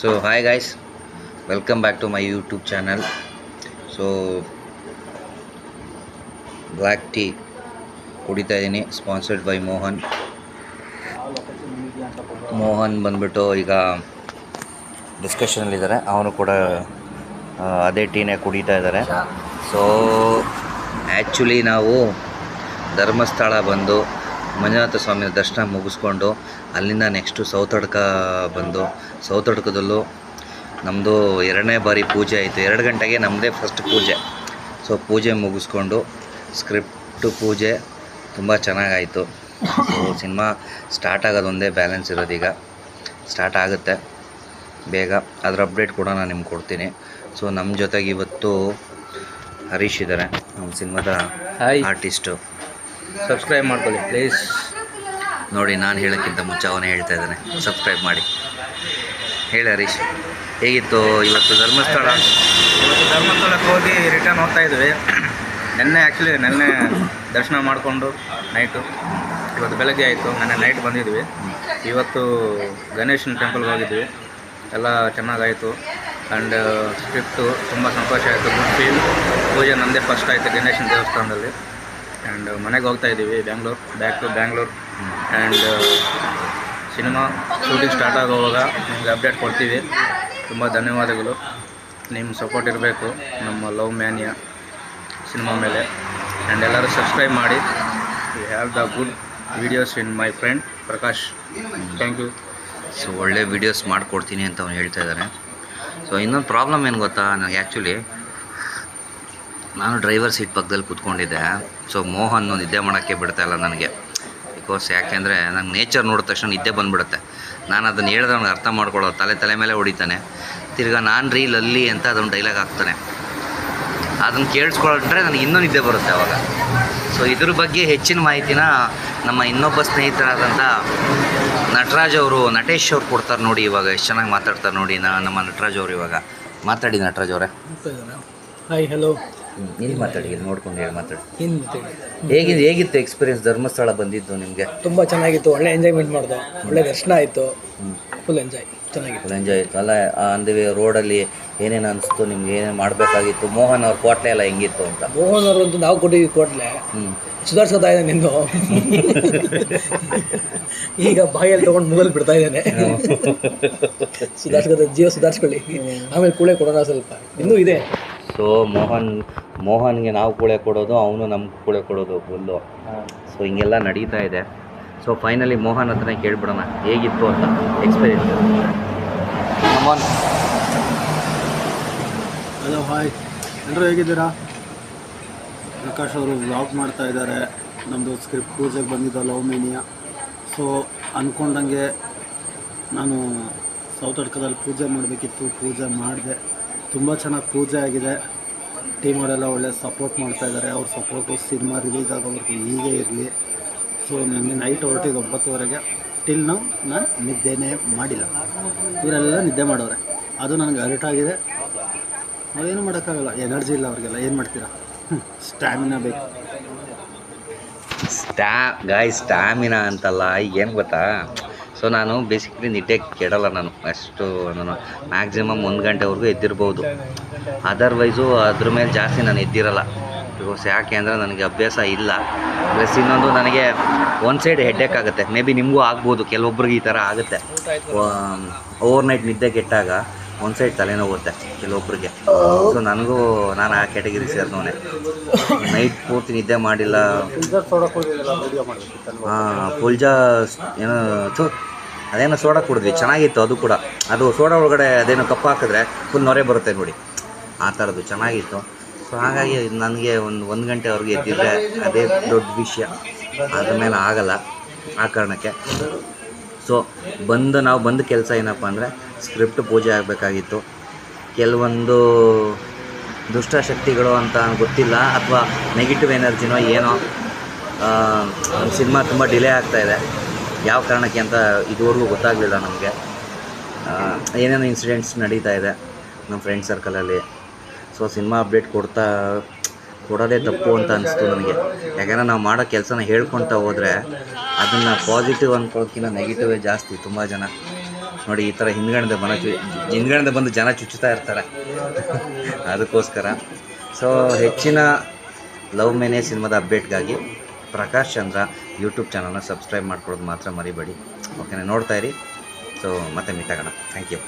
So hi guys, welcome back to my YouTube channel. So black tea ಕುಡಿತಾ ಇದ್ದೀನಿ sponsored by Mohan ಬಂದ್ಬಿಟ್ಟು ಈಗ ಡಿಸ್ಕಷನಲ್ಲಿದ್ದಾರೆ. ಅವನು ಕೂಡ ಅದೇ ಟೀನೇ ಕುಡಿತಾ ಇದ್ದಾರೆ. ಸೊ ಆ್ಯಕ್ಚುಲಿ ನಾವು ಧರ್ಮಸ್ಥಳ ಬಂದು ಮಂಜುನಾಥ ಸ್ವಾಮಿ ದರ್ಶನ ಮುಗಿಸ್ಕೊಂಡು ಅಲ್ಲಿಂದ ನೆಕ್ಸ್ಟು ಸೌತಡ್ಕ ಬಂದು ಸೌತಡ್ಕದಲ್ಲೂ ನಮ್ಮದು 2ನೇ ಬಾರಿ ಪೂಜೆ ಆಯಿತು. 2 ಗಂಟೆಗೆ ನಮ್ಮದೇ ಫಸ್ಟ್ ಪೂಜೆ. ಸೊ ಪೂಜೆ ಮುಗಿಸ್ಕೊಂಡು ಸ್ಕ್ರಿಪ್ಟು ಪೂಜೆ ತುಂಬ ಚೆನ್ನಾಗಾಯಿತು. ಸೊ ಸಿನಿಮಾ ಸ್ಟಾರ್ಟ್ ಆಗೋದೊಂದೇ ಬ್ಯಾಲೆನ್ಸ್ ಇರೋದೀಗ. ಸ್ಟಾರ್ಟ್ ಆಗುತ್ತೆ ಬೇಗ. ಅದರ ಅಪ್ಡೇಟ್ ಕೂಡ ನಾನು ನಿಮ್ಗೆ ಕೊಡ್ತೀನಿ. ಸೊ ನಮ್ಮ ಜೊತೆಗೆ ಇವತ್ತು ಹರೀಶ್ ಇದ್ದಾರೆ, ನಮ್ಮ ಸಿನಿಮಾದ ಆರ್ಟಿಸ್ಟು. ಸಬ್ಸ್ಕ್ರೈಬ್ ಮಾಡ್ಕೊಳ್ಳಿ ಪ್ಲೀಸ್. ನೋಡಿ, ನಾನು ಹೇಳೋಕ್ಕಿಂತ ಮುಂಚೆ ಅವನೇ ಹೇಳ್ತಾ ಇದ್ದಾನೆ, ಸಬ್ಸ್ಕ್ರೈಬ್ ಮಾಡಿ. ಹೇಳಿ ಹರೀಶ್, ಹೇಗಿತ್ತು ಇವತ್ತು ಧರ್ಮಸ್ಥಳ? ಇವತ್ತು ಧರ್ಮಸ್ಥಳಕ್ಕೆ ಹೋಗಿ ರಿಟರ್ನ್ ಹೋಗ್ತಾ ಇದ್ವಿ. ನೆನ್ನೆ ದರ್ಶನ ಮಾಡಿಕೊಂಡು ನೈಟು, ಇವತ್ತು ಬೆಳಗ್ಗೆ ಆಯಿತು. ನೆನ್ನೆ ನೈಟ್ ಬಂದಿದ್ವಿ. ಇವತ್ತು ಗಣೇಶನ ಟೆಂಪಲ್ಗೆ ಹೋಗಿದ್ವಿ. ಎಲ್ಲ ಚೆನ್ನಾಗಾಯಿತು. ಆ್ಯಂಡ್ ಸ್ಕ್ರಿಪ್ಟು ತುಂಬ ಸಂತೋಷ ಆಯಿತು. Good feel. ಪೂಜೆ ನಮ್ಮದೇ ಫಸ್ಟ್ ಆಯಿತು ಗಣೇಶನ ದೇವಸ್ಥಾನದಲ್ಲಿ. ಆ್ಯಂಡ್ ಮನೆಗೆ ಹೋಗ್ತಾ ಇದ್ದೀವಿ, back to Bangalore. And cinema shooting start ಆಗೋವಾಗ ನಿಮಗೆ ಅಪ್ಡೇಟ್ ಕೊಡ್ತೀವಿ. ತುಂಬ ಧನ್ಯವಾದಗಳು. ನಿಮ್ಮ ಸಪೋರ್ಟ್ ಇರಬೇಕು ನಮ್ಮ ಲವ್ ಮ್ಯಾನಿಯಾ ಸಿನಿಮಾ ಮೇಲೆ. ಆ್ಯಂಡ್ ಎಲ್ಲರೂ ಸಬ್ಸ್ಕ್ರೈಬ್ ಮಾಡಿ. We have the good videos in my friend Prakash. Thank you. So ಒಳ್ಳೆ ವೀಡಿಯೋಸ್ ಮಾಡಿಕೊಡ್ತೀನಿ ಅಂತ ಅವ್ನು ಹೇಳ್ತಾ ಇದ್ದಾನೆ. ಸೊ ಇನ್ನೊಂದು ಪ್ರಾಬ್ಲಮ್ ಏನು ಗೊತ್ತಾ, ನನಗೆ ಆ್ಯಕ್ಚುಲಿ ನಾನು ಡ್ರೈವರ್ ಸೀಟ್ ಪಕ್ಕದಲ್ಲಿ ಕೂತ್ಕೊಂಡಿದ್ದೆ. ಸೊ ಮೋಹನ್ ನಿದ್ದೆ ಮಾಡೋಕ್ಕೆ ಬಿಡ್ತಾಯಿಲ್ಲ ನನಗೆ. ಬಿಕಾಸ್ ಯಾಕೆಂದರೆ ನಂಗೆ ನೇಚರ್ ನೋಡಿದ ತಕ್ಷಣ ನಿದ್ದೆ ಬಂದುಬಿಡುತ್ತೆ. ನಾನು ಅದನ್ನು ಹೇಳಿದ್ರೆ ಅವ್ನಿಗೆ ಅರ್ಥ ಮಾಡ್ಕೊಳ್ಳೋ ತಲೆ ಮೇಲೆ ಹೊಡಿತಾನೆ. ತಿರ್ಗಾ ನಾನು ರೀಲಲ್ಲಿ ಅಂತ ಅದೊಂದು ಡೈಲಾಗ್ ಹಾಕ್ತಾನೆ. ಅದನ್ನು ಕೇಳಿಸ್ಕೊಂಡ್ರೆ ನನಗೆ ಇನ್ನೂ ನಿದ್ದೆ ಬರುತ್ತೆ ಅವಾಗ. ಸೊ ಇದ್ರ ಬಗ್ಗೆ ಹೆಚ್ಚಿನ ಮಾಹಿತಿನ ನಮ್ಮ ಇನ್ನೊಬ್ಬ ಸ್ನೇಹಿತರಾದಂಥ ನಟರಾಜ್ ಅವರು, ನಟೇಶ್ ಅವ್ರು ಕೊಡ್ತಾರೆ ನೋಡಿ. ಇವಾಗ ಎಷ್ಟು ಚೆನ್ನಾಗಿ ಮಾತಾಡ್ತಾರೆ ನೋಡಿ ನಮ್ಮ ನಟರಾಜ್ ಅವರು. ಇವಾಗ ಮಾತಾಡಿ ನಟರಾಜ್ ಅವರೇ. Hi, hello. ಇಲ್ಲಿ ಮಾತಾಡಿ, ಇಲ್ಲಿ ನೋಡ್ಕೊಂಡು ಹೇಳಿ ಮಾತಾಡಿ. ಹೇಗಿತ್ತು ಎಕ್ಸ್ಪೀರಿಯನ್ಸ್ ಧರ್ಮಸ್ಥಳ ಬಂದಿದ್ದು ನಿಮಗೆ? ತುಂಬ ಚೆನ್ನಾಗಿತ್ತು. ಒಳ್ಳೆ ಎಂಜಾಯ್ಮೆಂಟ್ ಮಾಡಿದೆ. ಒಳ್ಳೆ ದರ್ಶನ ಆಯಿತು. ಫುಲ್ ಎಂಜಾಯ್ ಆಯಿತು ಅಲ್ಲ. ಅಂದಿವೆ ರೋಡಲ್ಲಿ ಏನೇನು ಅನಿಸ್ತು ನಿಮ್ಗೆ? ಏನೇನು ಮಾಡಬೇಕಾಗಿತ್ತು? ಮೋಹನ್ ಅವ್ರ ಕೋಟ್ಲೆ ಎಲ್ಲ ಹೆಂಗಿತ್ತು ಅಂತ? ಮೋಹನ್ ಅವರಂತೂ ನಾವು ಕೊಟ್ಟಿದ್ವಿ ಕೋಟ್ಲೆ. ಸುಧಾರಿಸ್ಕೊತಾ ಇದ್ದಾನೆ ನಿಂದು. ಈಗ ಬಾಯಲ್ಲಿ ತೊಗೊಂಡು ಮುಗಲ್ ಬಿಡ್ತಾ ಇದ್ದಾನೆ. ಜೀವ ಸುಧಾರಿಸ್ಕೊಳ್ಳಿ, ಆಮೇಲೆ ಕೂಳೆ ಕೊಡೋಣ ಸ್ವಲ್ಪ. ಇನ್ನೂ ಇದೆ. ಸೊ ಮೋಹನ್ಗೆ ನಾವು ಕೂಳೆ ಕೊಡೋದು, ಅವನು ನಮ್ಗೆ ಕೂಳೆ ಕೊಡೋದು ಫುಲ್ಲು. ಸೊ ಹಿಂಗೆಲ್ಲ ನಡೀತಾ ಇದೆ. ಸೊ ಫೈನಲಿ ಮೋಹನ್ ಹತ್ರನೇ ಕೇಳ್ಬಿಡೋಣ ಹೇಗಿತ್ತು ಅಂತ ಎಕ್ಸ್ಪೀರಿಯನ್ಸ್. ಮೋಹನ್. ಹಲೋ, ಹಾಯ್, ಎಲ್ಲರೂ ಹೇಗಿದ್ದೀರಾ? ಪ್ರಕಾಶ್ ಅವರು ವ್ಲಾಗ್ ಮಾಡ್ತಾ ಇದ್ದಾರೆ. ನಮ್ಮದು ಸ್ಕ್ರಿಪ್ಟ್ ಪೂಜೆಗೆ ಬಂದಿದ್ದ ಲವ್ ಮೇನಿಯಾ. ಸೊ ಅಂದ್ಕೊಂಡಂಗೆ ನಾನು ಸೌತಡ್ಕದಲ್ಲಿ ಪೂಜೆ ಮಾಡಬೇಕಿತ್ತು. ಪೂಜೆ ಮಾಡಿದೆ. ತುಂಬ ಚೆನ್ನಾಗಿ ಪೂಜೆ ಆಗಿದೆ. ಟೀಮವರೆಲ್ಲ ಒಳ್ಳೆ ಸಪೋರ್ಟ್ ಮಾಡ್ತಾಯಿದ್ದಾರೆ. ಅವ್ರ ಸಪೋರ್ಟು ಸಿನಿಮಾ ರಿಲೀಸ್ ಆಗೋವರೆಗೂ ಹೀಗೆ ಇರಲಿ. ಸೊ ನಿನ್ನೆ ನೈಟ್ ಹೊರಟಿದ್ದು 9:00ವರೆಗೆ. ಟಿಲ್ ನಾವು ನಾನು ನಿದ್ದೆನೇ ಮಾಡಿಲ್ಲ. ಇವರೆಲ್ಲ ನಿದ್ದೆ ಮಾಡೋರೆ. ಅದು ನನಗೆ ಅರ್ಟ್ ಆಗಿದೆ. ನಾವೇನು ಮಾಡೋಕ್ಕಾಗಲ್ಲ, ಎನರ್ಜಿ ಇಲ್ಲ ಅವ್ರಿಗೆಲ್ಲ. ಏನು ಮಾಡ್ತೀರಾ? ಸ್ಟ್ಯಾಮಿನಾ ಬೇಕು. ಸ್ಟ್ಯಾಮಿನಾ ಅಂತಲ್ಲ, ಏನು ಗೊತ್ತಾ? ಸೊ ನಾನು ಬೇಸಿಕಲಿ ನಿದ್ದೆ ಕೆಡಲ್ಲ. ನಾನು ಮ್ಯಾಕ್ಸಿಮಮ್ 1 ಗಂಟೆವರೆಗೂ ಎದ್ದಿರ್ಬೋದು. ಅದರ್ವೈಸು ಅದ್ರ ಮೇಲೆ ಜಾಸ್ತಿ ನಾನು ಎದ್ದಿರಲ್ಲ. ಬಿಕಾಸ್ ಯಾಕೆ ಅಂದರೆ ನನಗೆ ಅಭ್ಯಾಸ ಇಲ್ಲ. ಪ್ಲಸ್ ಇನ್ನೊಂದು, ನನಗೆ ಒಂದು ಸೈಡ್ ಹೆಡ್ಡೇಕ್ ಆಗುತ್ತೆ. ಮೇ ಬಿ ನಿಮಗೂ ಆಗ್ಬೋದು, ಕೆಲವೊಬ್ರಿಗೆ ಈ ಥರ ಆಗುತ್ತೆ. ಓವರ್ ನೈಟ್ ನಿದ್ದೆ ಕೆಟ್ಟಾಗ ಒಂದು ಸೈಡ್ ತಲೆನೋಗುತ್ತೆ ಕೆಲವೊಬ್ರಿಗೆ. ಸೊ ನಾನು ಆ ಕ್ಯಾಟಗರಿ ಸೇರಿದವನೇ. ನೈಟ್ ಪೂರ್ತಿ ನಿದ್ದೆ ಮಾಡಿಲ್ಲ. ಪುಲ್ಜಾ ಏನೋ ಅದೇನೋ ಸೋಡಾ ಕುಡಿದ್ವಿ, ಚೆನ್ನಾಗಿತ್ತು ಅದು ಕೂಡ. ಅದು ಸೋಡಾ ಒಳಗಡೆ ಅದೇನೋ ಕಪ್ಪು ಹಾಕಿದ್ರೆ ಫುಲ್ ನೊರೆ ಬರುತ್ತೆ ನೋಡಿ, ಆ ಥರದ್ದು ಚೆನ್ನಾಗಿತ್ತು. ಸೊ ಹಾಗಾಗಿ ನನಗೆ ಒಂದು ಗಂಟೆವರೆಗೆ ಎದ್ದಿದ್ರೆ ಅದೇ ದೊಡ್ಡ ವಿಷಯ. ಅದ್ರ ಮೇಲೆ ಆಗಲ್ಲ ಆ ಕಾರಣಕ್ಕೆ. ಸೊ ನಾವು ಬಂದ ಕೆಲಸ ಏನಪ್ಪ ಅಂದರೆ ಸ್ಕ್ರಿಪ್ಟ್ ಪೂಜೆ ಆಗಬೇಕಾಗಿತ್ತು. ಕೆಲವೊಂದು ದುಷ್ಟಶಕ್ತಿಗಳು ಅಂತ ಗೊತ್ತಿಲ್ಲ, ಅಥವಾ ನೆಗೆಟಿವ್ ಎನರ್ಜಿನೋ ಏನೋ, ಸಿನಿಮಾ ತುಂಬ ಡಿಲೇ ಆಗ್ತಾಯಿದೆ. ಯಾವ ಕಾರಣಕ್ಕೆ ಅಂತ ಇದುವರೆಗೂ ಗೊತ್ತಾಗಲಿಲ್ಲ ನಮಗೆ. ಏನೇನೋ ಇನ್ಸಿಡೆಂಟ್ಸ್ ನಡೀತಾ ಇದೆ ನಮ್ಮ ಫ್ರೆಂಡ್ ಸರ್ಕಲಲ್ಲಿ. ಸೊ ಸಿನಿಮಾ ಅಪ್ಡೇಟ್ ಕೊಡೋದೇ ತಪ್ಪು ಅಂತ ಅನಿಸ್ತು ನನಗೆ. ಯಾಕೆಂದರೆ ನಾವು ಮಾಡೋ ಕೆಲಸನ ಹೇಳ್ಕೊಳ್ತಾ ಹೋದರೆ ಅದನ್ನು ಪಾಸಿಟಿವ್ ಅಂದ್ಕೊಳ್ಳೋದಕ್ಕಿಂತ ನೆಗೆಟಿವೇ ಜಾಸ್ತಿ ತುಂಬ ಜನ. ನೋಡಿ ಈ ಥರ ಹಿಂದ್ಗಡೆಯಿಂದ ಬಂದು ಜನ ಚುಚ್ಚುತ್ತಾ ಇರ್ತಾರೆ ಅದಕ್ಕೋಸ್ಕರ. ಸೊ ಹೆಚ್ಚಿನ ಲವ್ ಮೇನೆ ಸಿನಿಮಾದ ಅಪ್ಡೇಟ್ಗಾಗಿ ಪ್ರಕಾಶ್ ಚಂದ್ರ ಯೂಟ್ಯೂಬ್ ಚಾನಲ್ನ ಸಬ್ಸ್ಕ್ರೈಬ್ ಮಾಡ್ಕೊಳ್ಳೋದು ಮಾತ್ರ ಮರಿಬೇಡಿ. ಓಕೆನಾ, ನೋಡ್ತಾ ಇರಿ. ಸೊ ಮತ್ತೆ ಮೀಟ್ ಆಗೋಣ. Thank you.